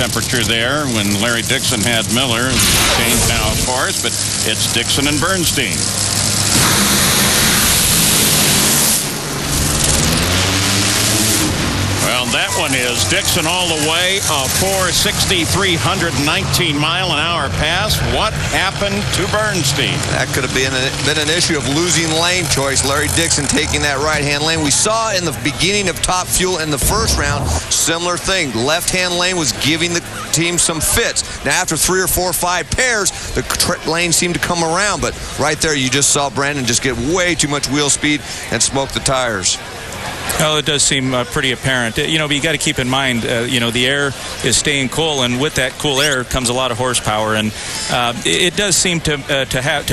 temperature there when Larry Dixon had Miller. Changed now, of course, but it's Dixon and Bernstein. Well, that one is Dixon all the way, a 4.6319-mile-an-hour pass. What happened to Bernstein? That could have been an issue of losing lane choice. Larry Dixon taking that right-hand lane. We saw in the beginning of Top Fuel in the first round, similar thing. Left-hand lane was giving the team some fits. Now, after 3 or 4 or 5 pairs, the lane seemed to come around. But right there, you just saw Brandon just get way too much wheel speed and smoke the tires. Well, it does seem pretty apparent. But you got to keep in mind, the air is staying cool, and with that cool air comes a lot of horsepower, and it does seem to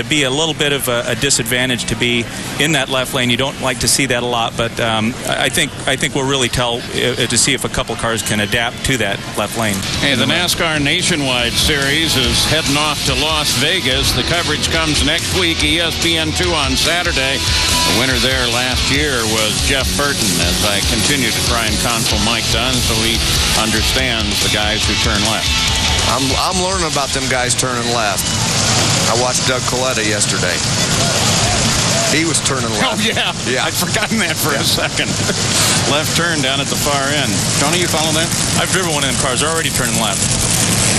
be a little bit of a disadvantage to be in that left lane. You don't like to see that a lot, but I think we'll really tell to see if a couple cars can adapt to that left lane. Hey, the NASCAR Nationwide Series is heading off to Las Vegas. The coverage comes next week, ESPN2 on Saturday. The winner there last year was Jeff Burton, as I continue to try and console Mike Dunn so he understands the guys who turn left. I'm learning about them guys turning left. I watched Doug Coletta yesterday. He was turning left. Oh, yeah. I'd forgotten that for a second. Left turn down at the far end. Tony, you follow that? I've driven one of them cars. They're already turning left.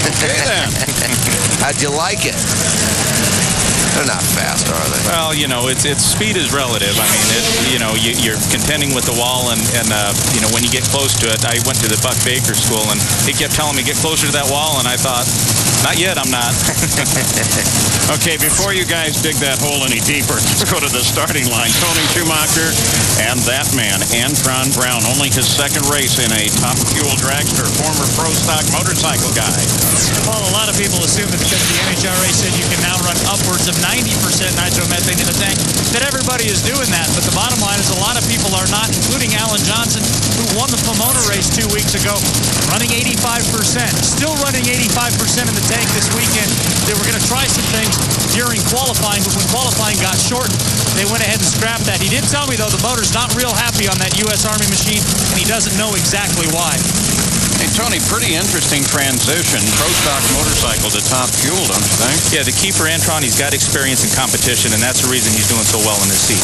Okay, then. How'd you like it? They're not fast, are they? Well, it's speed is relative. I mean, you're contending with the wall, and when you get close to it, I went to the Buck Baker School, and he kept telling me, get closer to that wall, and I thought, not yet, I'm not. Okay, before you guys dig that hole any deeper, let's go to the starting line. Tony Schumacher and that man, Antron Brown, only his second race in a Top Fuel dragster, former Pro Stock motorcycle guy. Well, a lot of people assume that because the NHRA said you can now run upwards of 90% nitromethane in the tank, that everybody is doing that. But the bottom line is a lot of people are not, including Alan Johnson, who won the Pomona race 2 weeks ago, running 85%. Still running 85% in the tank this weekend. They were going to try some things during qualifying, but when qualifying got shortened, they went ahead and scrapped that. He did tell me, though, the motor's not real happy on that U.S. Army machine, and he doesn't know exactly why. Hey, Tony, pretty interesting transition. Pro Stock motorcycle to Top Fuel, don't you think? Yeah, the key for Antron, he's got experience in competition, and that's the reason he's doing so well in his seat.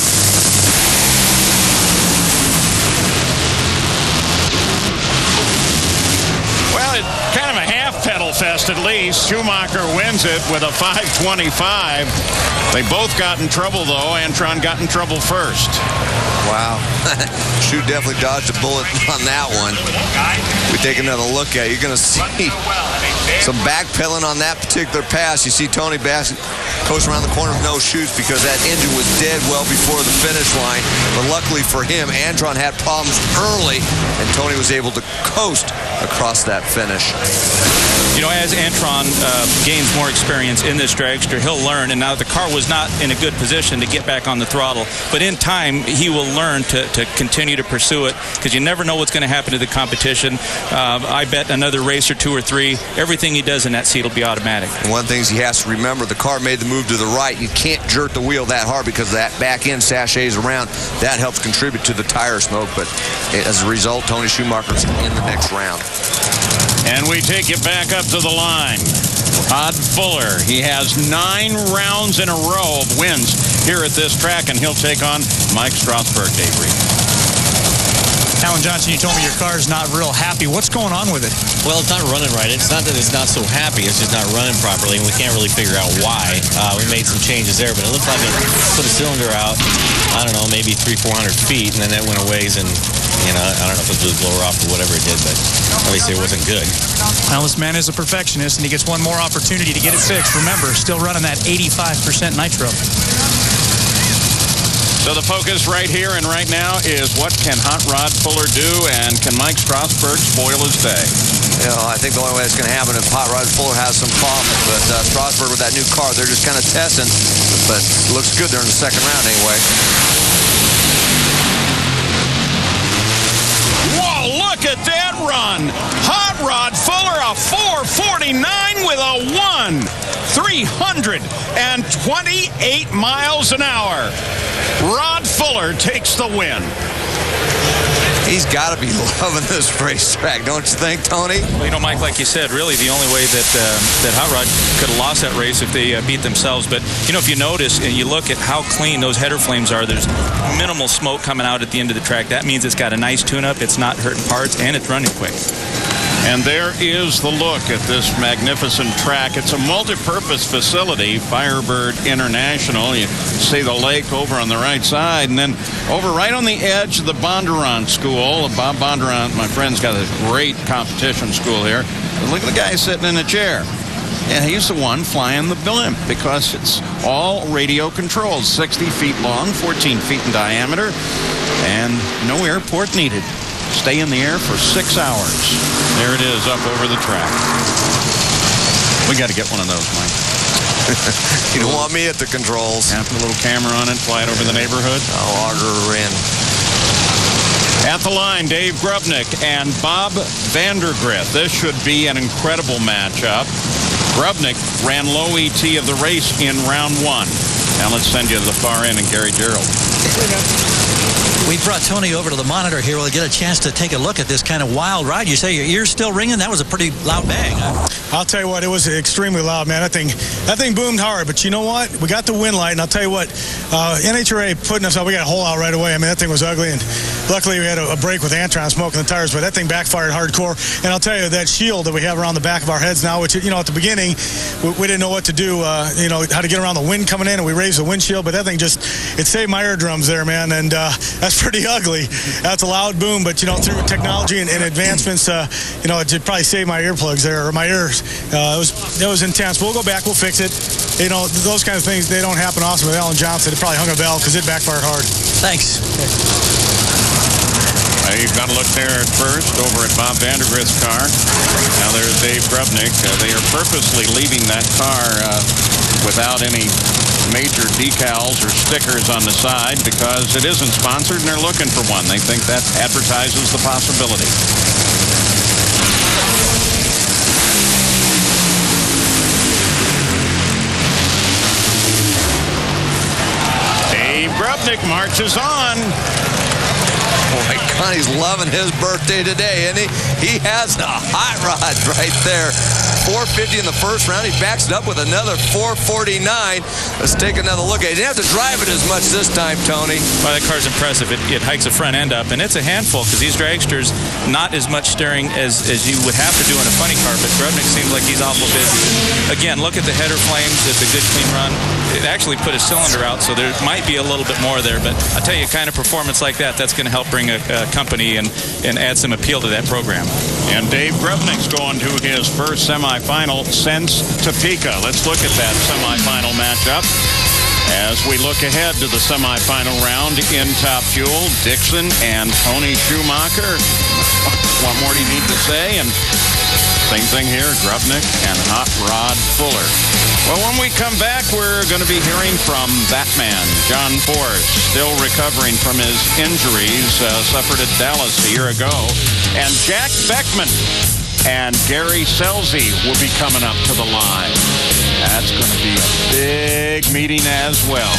Well, it's kind of a half pedal fest at least. Schumacher wins it with a 5:25. They both got in trouble, though. Antron got in trouble first. Wow. Schu definitely dodged a bullet on that one. We take another look at it. You're going to see some backpedaling on that particular pass. You see Tony Bassett coast around the corner with no shoes because that engine was dead well before the finish line. But luckily for him, Antron had problems early, and Tony was able to coast across that finish. As Antron gains more experience in this dragster, he'll learn. And now the car was not in a good position to get back on the throttle. But in time, he will learn to continue to pursue it because you never know what's going to happen to the competition. I bet another race or 2 or 3, everything he does in that seat will be automatic. And one thing he has to remember, the car made the move to the right. You can't jerk the wheel that hard because that back end sachets around. That helps contribute to the tire smoke. But as a result, Tony Schumacher's in the next round. And we take it back up to the line. Todd Fuller, he has 9 rounds in a row of wins here at this track, and he'll take on Mike Strasburg, Dave Reed. Alan Johnson, you told me your car's not real happy. What's going on with it? Well, it's not running right. It's not that it's not so happy. It's just not running properly, and we can't really figure out why. We made some changes there, but it looks like it put a cylinder out, I don't know, maybe 300-400 feet, and then that went a ways, and I don't know if it blew the blower off or whatever it did, but obviously it wasn't good. Well, this man is a perfectionist, and he gets one more opportunity to get it fixed. Remember, still running that 85% nitro. So the focus right here and right now is what can Hot Rod Fuller do, and can Mike Strasburg spoil his day? I think the only way it's going to happen if Hot Rod Fuller has some problems. But Strasburg with that new car, they're just kind of testing. But it looks good. They're in the second round anyway. Whoa, look at that run. Hot Rod Fuller, a 449 with a 328 miles an hour. Rod Fuller takes the win. He's got to be loving this racetrack, don't you think, Tony? Well, Mike, like you said, really the only way that Hot Rod could have lost that race if they beat themselves. But, if you notice and you look at how clean those header flames are, there's minimal smoke coming out at the end of the track. That means it's got a nice tune-up, it's not hurting parts, and it's running quick. And there is the look at this magnificent track. It's a multi-purpose facility, Firebird International. You see the lake over on the right side, and then over right on the edge of the Bondurant School. Bob Bondurant, my friend's got a great competition school here. But look at the guy sitting in a chair. And he's the one flying the blimp because it's all radio controlled, 60 feet long, 14 feet in diameter, and no airport needed. Stay in the air for 6 hours. There it is up over the track. We got to get one of those, Mike. You don't want me at the controls. Yeah, put a little camera on it, fly it over the neighborhood. I'll auger her in. At the line, Dave Grubnick and Bob Vandergrift. This should be an incredible matchup. Grubnick ran low ET of the race in round 1. Now let's send you to the far end and Gary Gerald. We brought Tony over to the monitor here. We'll get a chance to take a look at this kind of wild ride. You say your ears still ringing? That was a pretty loud bang. Huh? I'll tell you what, it was extremely loud, man. That thing boomed hard. But you know what? We got the wind light, and I'll tell you what, NHRA putting us up. We got a hole out right away. I mean, that thing was ugly, and luckily we had a break with Antron smoking the tires. But that thing backfired hardcore. And I'll tell you, that shield that we have around the back of our heads now, which, at the beginning, we didn't know what to do, how to get around the wind coming in, and we raised the windshield. But that thing it saved my eardrums there, man. And that's pretty ugly. That's a loud boom, but through technology and advancements, it probably saved my earplugs there, or my ears. It was intense. We'll go back. We'll fix it. Those kind of things, they don't happen often with Alan Johnson. It probably hung a bell because it backfired hard. Thanks. You've got to look there at first over at Bob Vandergrift's car. Now there's Dave Grubnick. They are purposely leaving that car without any major decals or stickers on the side because it isn't sponsored and they're looking for one. They think that advertises the possibility. Dave Grubnick marches on. Boy, Connie's loving his birthday today, isn't he? He has a hot rod right there. 450 in the first round. He backs it up with another 449. Let's take another look at it. He didn't have to drive it as much this time, Tony. Well, that car's impressive. It hikes the front end up, and it's a handful because these dragsters, not as much steering as you would have to do in a funny car, but Grubnick seems like he's awful busy. Again, look at the header flames. It's a good clean run. It actually put a cylinder out, so there might be a little bit more there, but I tell you, kind of performance like that's going to help bring a company and add some appeal to that program. And Dave Grubnick's going to his first semifinal since Topeka. Let's look at that semifinal matchup. As we look ahead to the semifinal round in Top Fuel, Dixon and Tony Schumacher. What more do you need to say? And same thing here, Grubnick and Hot Rod Fuller. Well, when we come back, we're going to be hearing from Batman, John Force, still recovering from his injuries suffered at Dallas a year ago. And Jack Beckman and Gary Scelzi will be coming up to the line. That's going to be a big meeting as well.